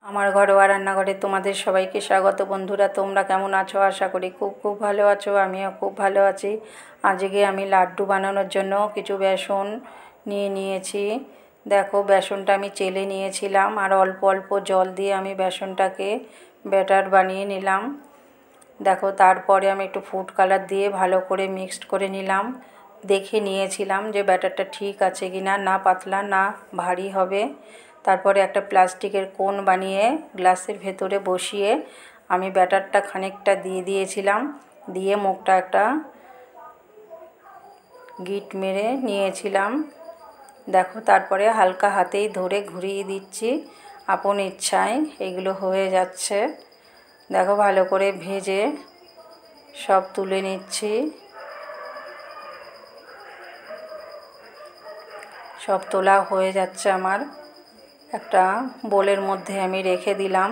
আমার ঘরোয়া রান্নাঘরে তোমাদের সবাইকে স্বাগত। বন্ধুরা, তোমরা কেমন আছো? আশা করি খুব খুব ভালো আছো। আমিও খুব ভালো আছি। আজকে আমি লাড্ডু বানানোর জন্য কিছু বেসন নিয়েছি। দেখো, বেসনটা আমি চেলে নিয়েছিলাম আর অল্প অল্প জল দিয়ে আমি বেসনটাকে ব্যাটার বানিয়ে নিলাম। দেখো, তারপরে আমি একটু ফুড কালার দিয়ে ভালো করে মিক্সড করে নিলাম। দেখে নিয়েছিলাম যে ব্যাটারটা ঠিক আছে কিনা, না পাতলা না ভারী হবে। তারপরে একটা প্লাস্টিকের কোন বানিয়ে গ্লাসের ভেতরে বসিয়ে আমি ব্যাটারটা খানিকটা দিয়ে দিয়েছিলাম, দিয়ে মুখটা একটা গিট মেরে নিয়েছিলাম। দেখো, তারপরে হালকা হাতেই ধরে ঘুরিয়ে দিচ্ছি, আপন ইচ্ছায় এগুলো হয়ে যাচ্ছে। দেখো, ভালো করে ভেজে সব তুলে নিচ্ছি। সব তোলা হয়ে যাচ্ছে আমার। একটা বোলের মধ্যে আমি রেখে দিলাম।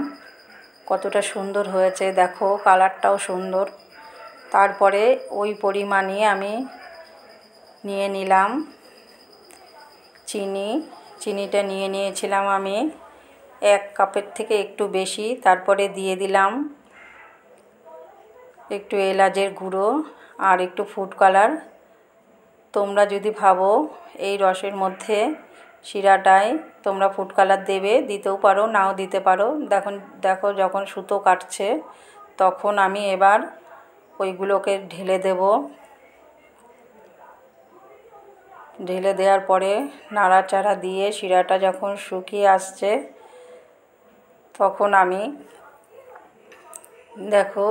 কতটা সুন্দর হয়েছে দেখো, কালারটাও সুন্দর। তারপরে ওই পরিমাণে আমি নিয়ে নিলাম চিনিটা নিয়ে নিয়েছিলাম আমি 1 কাপের থেকে একটু বেশি। তারপরে দিয়ে দিলাম একটু এলাচের গুঁড়ো আর একটু ফুড কালার। তোমরা যদি ভাবো এই রসের মধ্যে শিরাটায় তোমরা ফুড কালার দেবে, দিতেও পারো, নাও দিতে পারো। দেখো যখন সুতো কাটছে তখন আমি এবার ওইগুলোকে ঢেলে দেব। ঢেলে দেওয়ার পরে নাড়াচাড়া দিয়ে শিরাটা যখন শুকিয়ে আসছে তখন আমি দেখো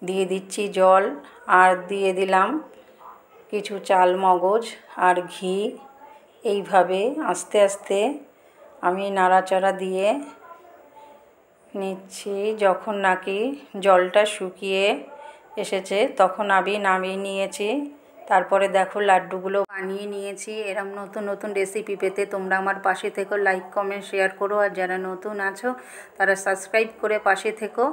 দিয়ে দিচ্ছি জল আর দিয়ে দিলাম কিছু চাল মগজ আর ঘি। এইভাবে আস্তে আস্তে আমি নাড়াচাড়া দিয়ে নিচ্ছি। যখন নাকি জলটা শুকিয়ে এসেছে তখন আমি নামিয়ে নিয়েছি। তারপরে দেখো লাড্ডুগুলো বানিয়ে নিয়েছি। এরম নতুন নতুন রেসিপি পেতে তোমরা আমার পাশে থেকো, লাইক কমেন্ট শেয়ার করো। আর যারা নতুন আছো তারা সাবস্ক্রাইব করে পাশে থেকো।